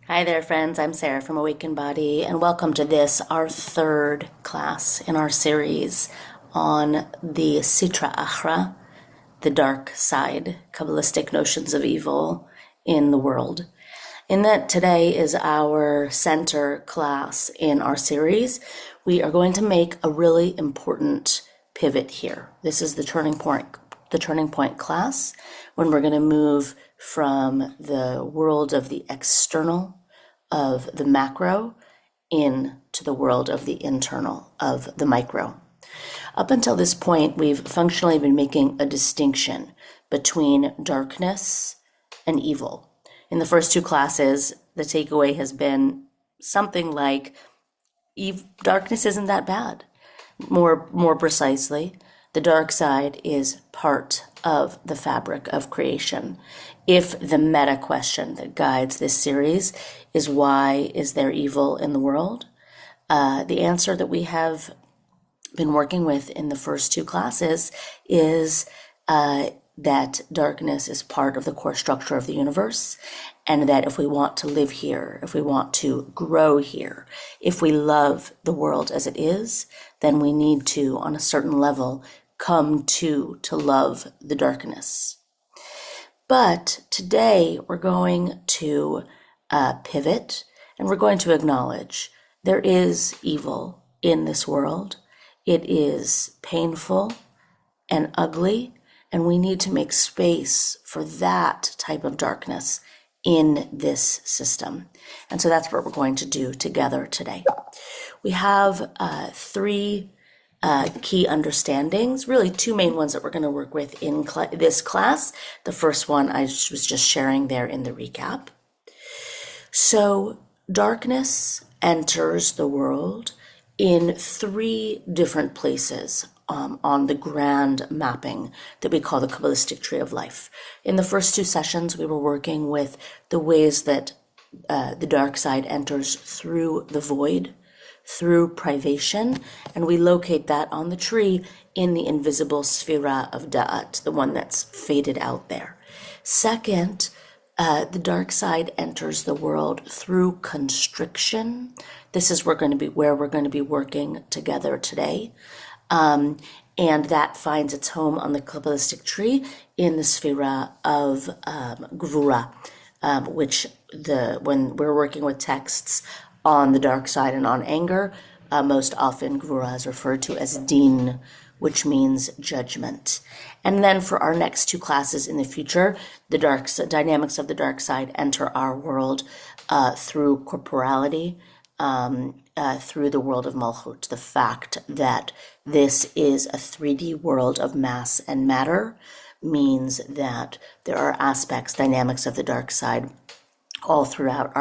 Hi there, friends. I'm Sarah from Awakened Body, and welcome to this, our third class in our series on the Sitra Achra, the dark side, Kabbalistic notions of evil in the world. In that today is our center class in our series, we are going to make a really important pivot here. This is the turning point class when we're going to move from the world of the external, of the macro, into the world of the internal, of the micro. Up until this point, we've functionally been making a distinction between darkness and evil. In the first two classes, the takeaway has been something like darkness isn't that bad. More precisely, the dark side is part of the fabric of creation. If the meta question that guides this series is why is there evil in the world, the answer that we have been working with in the first two classes is that darkness is part of the core structure of the universe, and that if we want to live here, if we want to grow here, if we love the world as it is, then we need to, on a certain level, come to love the darkness. But today we're going to pivot, and we're going to acknowledge there is evil in this world. It is painful and ugly, and we need to make space for that type of darkness in this system. And so that's what we're going to do together today. We have three key understandings, really two main ones that we're going to work with in this class. The first one I was just sharing there in the recap. So darkness enters the world in three different places on the grand mapping that we call the Kabbalistic Tree of Life. In the first two sessions, we were working with the ways that the dark side enters through the void, through privation, and we locate that on the tree in the invisible Sphira of Da'at, the one that's faded out there. Second, the dark side enters the world through constriction. This is where we're going to be working together today. And that finds its home on the Kabbalistic tree in the Sphira of Gvura, which when we're working with texts on the dark side and on anger, most often Gvura is referred to as Din, which means judgment. And then for our next two classes in the future, the dynamics of the dark side enter our world through corporality, through the world of Malchut, the fact that this is a 3D world of mass and matter means that there are dynamics of the dark side all throughout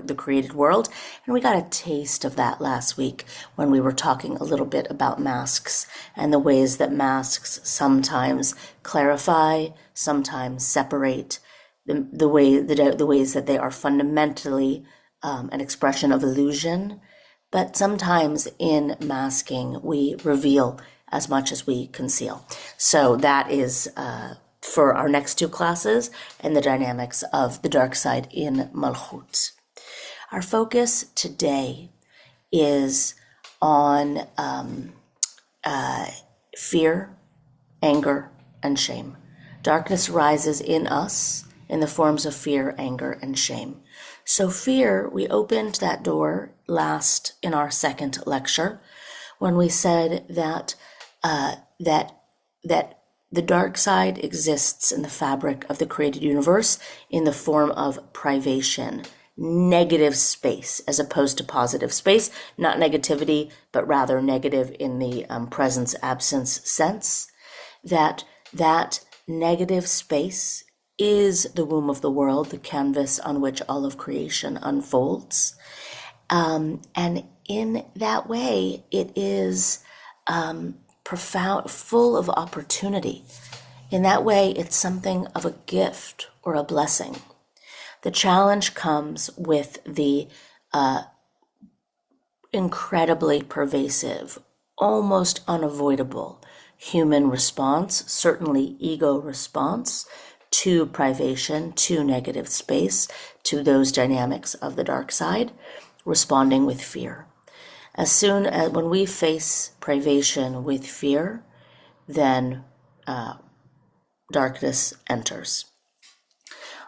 the created world. And we got a taste of that last week when we were talking a little bit about masks and the ways that masks sometimes clarify, sometimes separate, the ways that they are fundamentally an expression of illusion. But sometimes in masking, we reveal as much as we conceal. So that is for our next two classes and the dynamics of the dark side in Malchut. Our focus today is on fear, anger, and shame. Darkness rises in us in the forms of fear, anger, and shame. So fear, we opened that door last in our second lecture when we said that the dark side exists in the fabric of the created universe in the form of privation, negative space, as opposed to positive space, not negativity, but rather negative in the presence absence sense, that negative space is the womb of the world, the canvas on which all of creation unfolds. And in that way, it is profound, full of opportunity. In that way, it's something of a gift or a blessing. The challenge comes with the incredibly pervasive, almost unavoidable human response, certainly ego response, to privation, to negative space, to those dynamics of the dark side, responding with fear. As soon as when we face privation with fear, then darkness enters.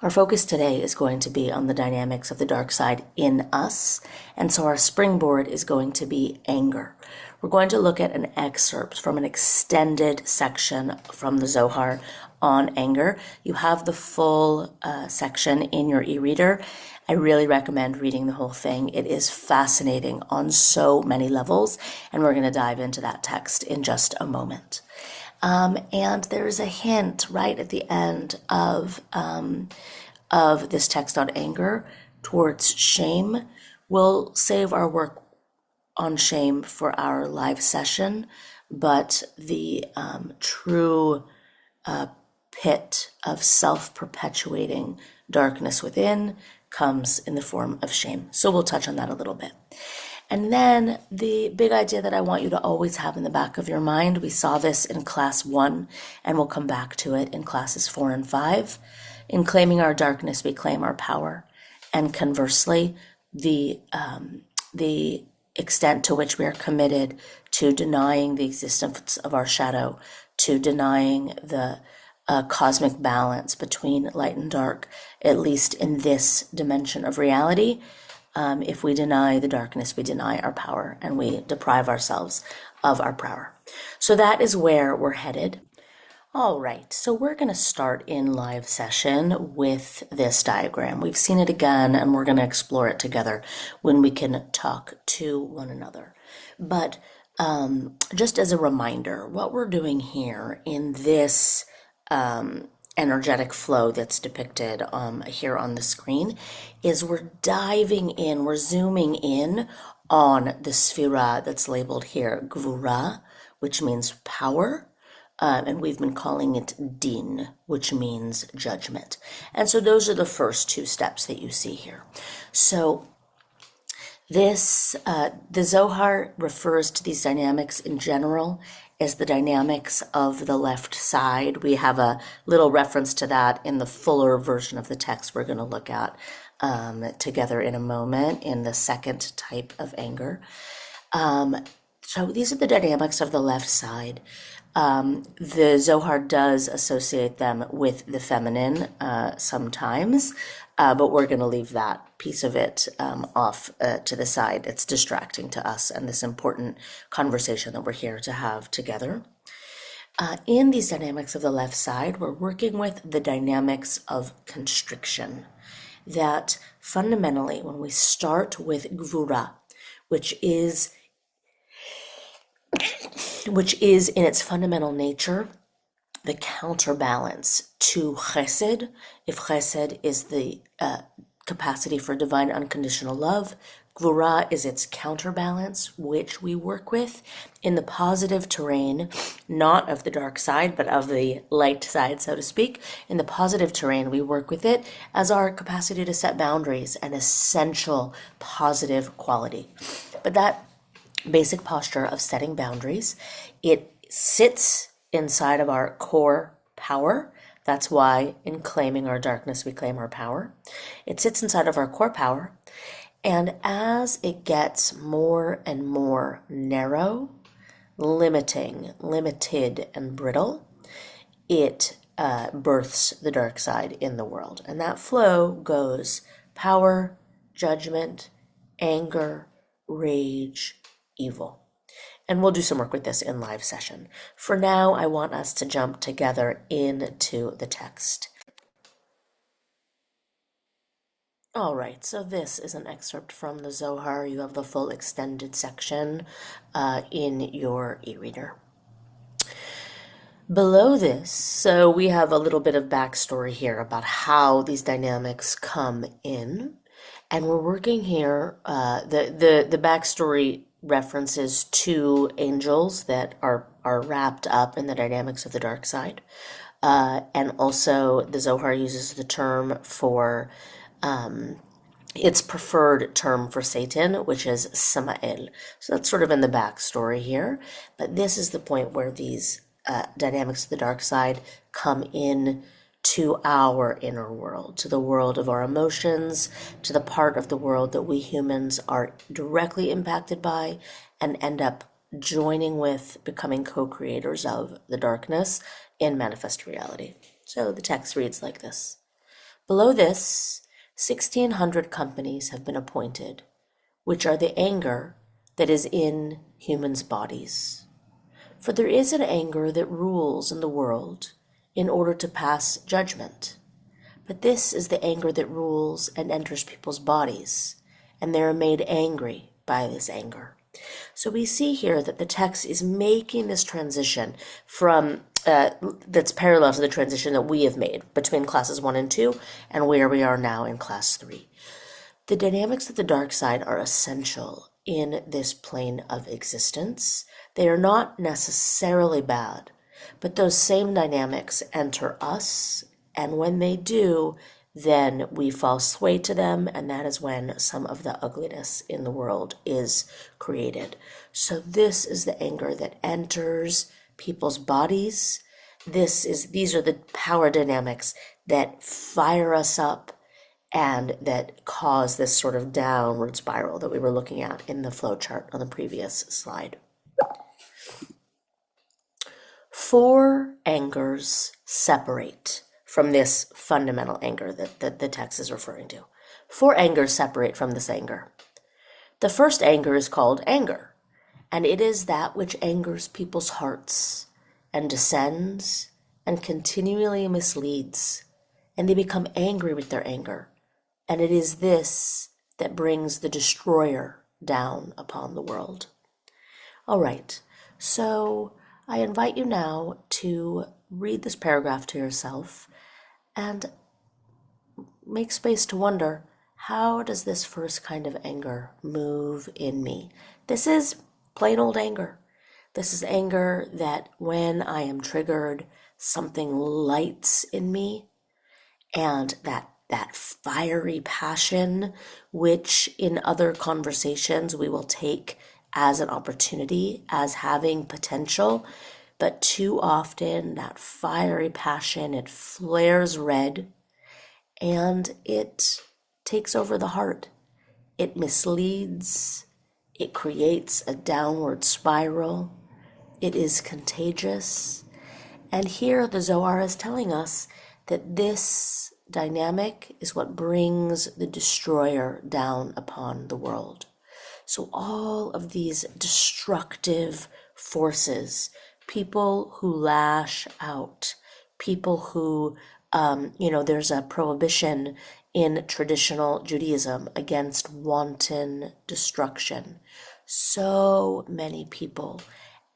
Our focus today is going to be on the dynamics of the dark side in us, and so our springboard is going to be anger. We're going to look at an excerpt from an extended section from the Zohar on anger. You have the full section in your e-reader. I really recommend reading the whole thing. It is fascinating on so many levels, and we're going to dive into that text in just a moment. And there's a hint right at the end of this text on anger towards shame. We'll save our work on shame for our live session, but the true pit of self-perpetuating darkness within comes in the form of shame. So we'll touch on that a little bit. And then the big idea that I want you to always have in the back of your mind, we saw this in class 1, and we'll come back to it in classes 4 and 5. In claiming our darkness, we claim our power. And conversely, the extent to which we are committed to denying the existence of our shadow, to denying the cosmic balance between light and dark, at least in this dimension of reality. If we deny the darkness, we deny our power, and we deprive ourselves of our power. So that is where we're headed. All right, so we're going to start in live session with this diagram. We've seen it again, and we're going to explore it together when we can talk to one another. But just as a reminder, what we're doing here in this energetic flow that's depicted here on the screen is we're diving in, we're zooming in on the sphira that's labeled here, Gvura, which means power, and we've been calling it Din, which means judgment. And so those are the first two steps that you see here. So this, the Zohar refers to these dynamics in general as the dynamics of the left side. We have a little reference to that in the fuller version of the text we're going to look at together in a moment in the second type of anger. So these are the dynamics of the left side. The Zohar does associate them with the feminine sometimes, but we're going to leave that piece of it off to the side. It's distracting to us and this important conversation that we're here to have together. In these dynamics of the left side, we're working with the dynamics of constriction. That fundamentally, when we start with Gvura, which is in its fundamental nature the counterbalance to chesed. If chesed is the capacity for divine unconditional love, Gvura is its counterbalance, which we work with in the positive terrain, not of the dark side, but of the light side, so to speak. In the positive terrain, we work with it as our capacity to set boundaries, an essential positive quality. But that basic posture of setting boundaries, it sits inside of our core power. That's why in claiming our darkness, we claim our power. It sits inside of our core power. And as it gets more and more narrow, limited, and brittle, it births the dark side in the world. And that flow goes power, judgment, anger, rage, evil. And we'll do some work with this in live session. For now, I want us to jump together into the text. All right, so this is an excerpt from the Zohar. You have the full extended section in your e-reader. Below this, so we have a little bit of backstory here about how these dynamics come in. And we're working here, the backstory references two angels that are wrapped up in the dynamics of the dark side. And also the Zohar uses the term for its preferred term for Satan, which is Samael. So that's sort of in the backstory here. But this is the point where these dynamics of the dark side come in to our inner world, to the world of our emotions, to the part of the world that we humans are directly impacted by and end up joining with, becoming co-creators of the darkness in manifest reality. So the text reads like this. Below this, 1,600 companies have been appointed, which are the anger that is in humans' bodies. For there is an anger that rules in the world in order to pass judgment. But this is the anger that rules and enters people's bodies, and they are made angry by this anger. So we see here that the text is making this transition from that's parallel to the transition that we have made between classes 1 and 2 and where we are now in class 3. The dynamics of the dark side are essential in this plane of existence. They are not necessarily bad, but those same dynamics enter us, and when they do, then we fall sway to them, and that is when some of the ugliness in the world is created. So this is the anger that enters people's bodies. These are the power dynamics that fire us up and that cause this sort of downward spiral that we were looking at in the flow chart on the previous slide. 4 angers separate from this fundamental anger that the text is referring to. 4 angers separate from this anger. The first anger is called anger, and it is that which angers people's hearts and descends and continually misleads, and they become angry with their anger. And it is this that brings the destroyer down upon the world. All right, so I invite you now to read this paragraph to yourself and make space to wonder, how does this first kind of anger move in me? This is plain old anger. This is anger that when I am triggered, something lights in me, and that fiery passion, which in other conversations we will take as an opportunity, as having potential, but too often that fiery passion, it flares red and it takes over the heart. It misleads, it creates a downward spiral, it is contagious. And here the Zohar is telling us that this dynamic is what brings the destroyer down upon the world. So all of these destructive forces, people who lash out, people who, there's a prohibition in traditional Judaism against wanton destruction. So many people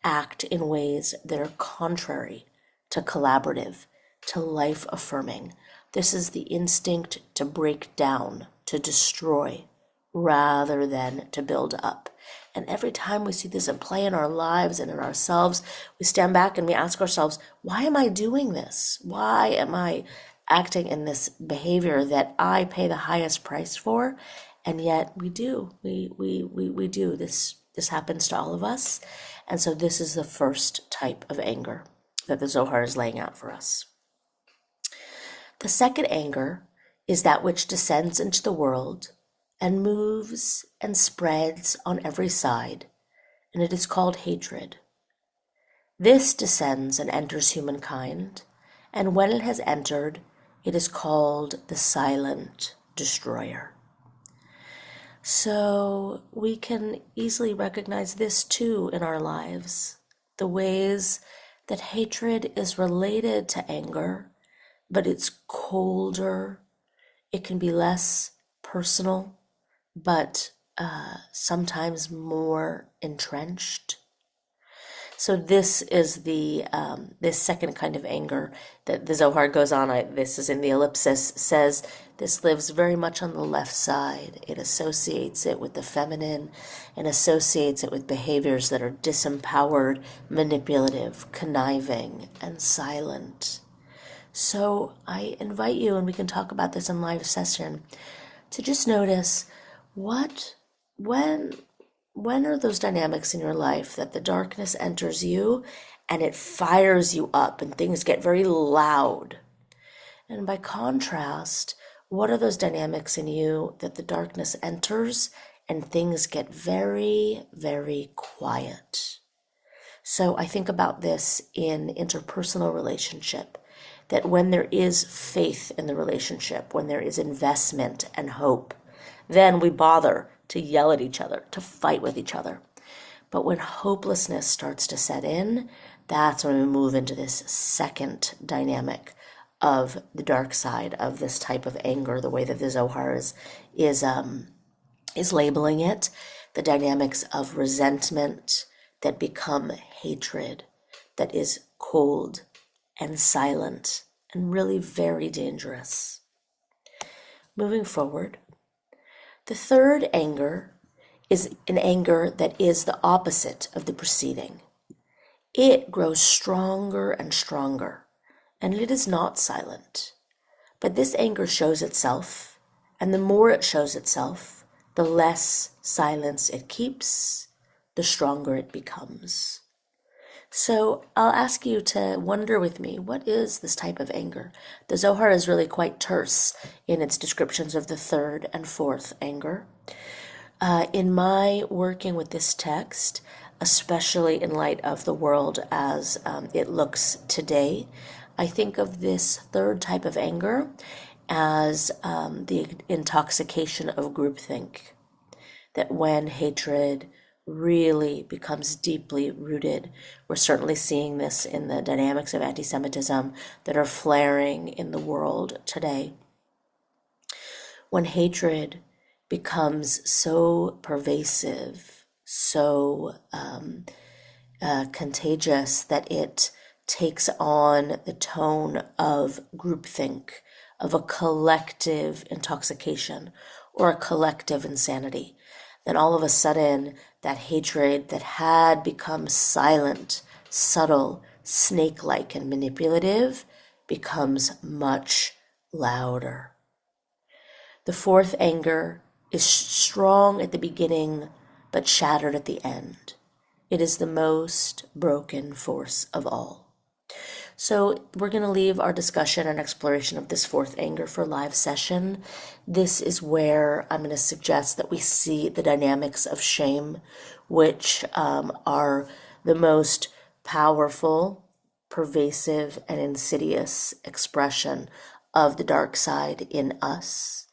act in ways that are contrary to collaborative, to life affirming. This is the instinct to break down, to destroy, rather than to build up. And every time we see this at play in our lives and in ourselves, we stand back and we ask ourselves, why am I doing this? Why am I acting in this behavior that I pay the highest price for? And yet we do. We do. This happens to all of us. And so this is the first type of anger that the Zohar is laying out for us. The second anger is that which descends into the world and moves and spreads on every side, and it is called hatred. This descends and enters humankind, and when it has entered, it is called the silent destroyer. So we can easily recognize this too in our lives, the ways that hatred is related to anger, but it's colder, it can be less personal, but sometimes more entrenched. So this is this second kind of anger that the Zohar goes on. This is in the ellipsis, says this lives very much on the left side. It associates it with the feminine and associates it with behaviors that are disempowered, manipulative, conniving, and silent. So I invite you, and we can talk about this in live session, to just notice when are those dynamics in your life that the darkness enters you and it fires you up and things get very loud. And by contrast, what are those dynamics in you that the darkness enters and things get very, very quiet? So I think about this in interpersonal relationship, that when there is faith in the relationship, when there is investment and hope, then we bother to yell at each other, to fight with each other. But when hopelessness starts to set in, that's when we move into this second dynamic of the dark side of this type of anger, the way that the Zohar is labeling it, the dynamics of resentment that become hatred, that is cold and silent and really very dangerous. Moving forward, the third anger is an anger that is the opposite of the preceding. It grows stronger and stronger, and it is not silent. But this anger shows itself, and the more it shows itself, the less silence it keeps, the stronger it becomes. So I'll ask you to wonder with me, what is this type of anger? The Zohar is really quite terse in its descriptions of the third and fourth anger. In my working with this text, especially in light of the world as it looks today, I think of this third type of anger as the intoxication of groupthink. That when hatred really becomes deeply rooted, we're certainly seeing this in the dynamics of anti-Semitism that are flaring in the world today. When hatred becomes so pervasive, so contagious that it takes on the tone of groupthink, of a collective intoxication or a collective insanity, then all of a sudden that hatred that had become silent, subtle, snake-like, and manipulative becomes much louder. The fourth anger is strong at the beginning, but shattered at the end. It is the most broken force of all. So we're going to leave our discussion and exploration of this fourth anger for live session. This is where I'm going to suggest that we see the dynamics of shame, which are the most powerful, pervasive, and insidious expression of the dark side in us.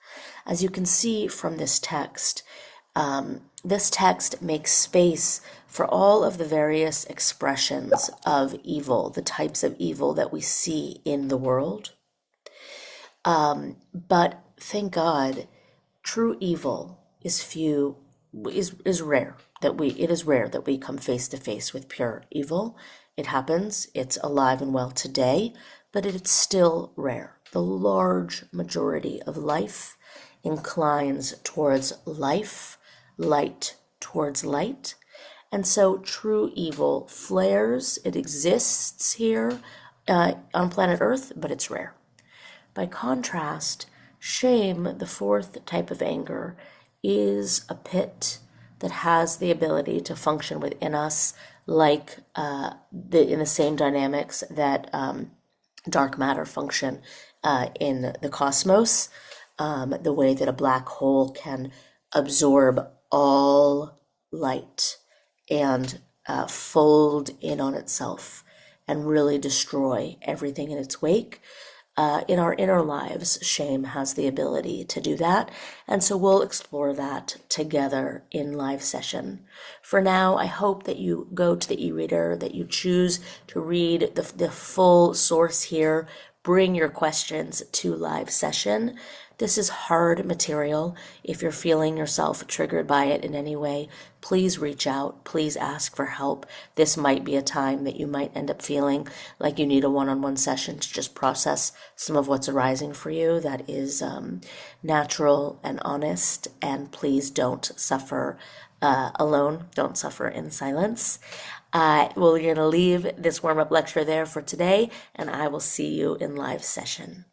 As you can see from this text makes space for all of the various expressions of evil, the types of evil that we see in the world. But thank God, true evil is rare. It is rare that we come face to face with pure evil. It happens, it's alive and well today, but it's still rare. The large majority of life inclines towards life, light towards light. And so true evil flares. It exists here on planet Earth, but it's rare. By contrast, shame, the fourth type of anger, is a pit that has the ability to function within us like in the same dynamics that dark matter function in the cosmos, the way that a black hole can absorb all light and fold in on itself and really destroy everything in its wake. In our inner lives, shame has the ability to do that. And so we'll explore that together in live session. For now, I hope that you go to the e-reader, that you choose to read the full source here. Bring your questions to live session. This is hard material. If you're feeling yourself triggered by it in any way, please reach out. Please ask for help. This might be a time that you might end up feeling like you need a one-on-one session to just process some of what's arising for you. That is natural and honest, and please don't suffer alone. Don't suffer in silence. We're going to leave this warm-up lecture there for today, and I will see you in live session.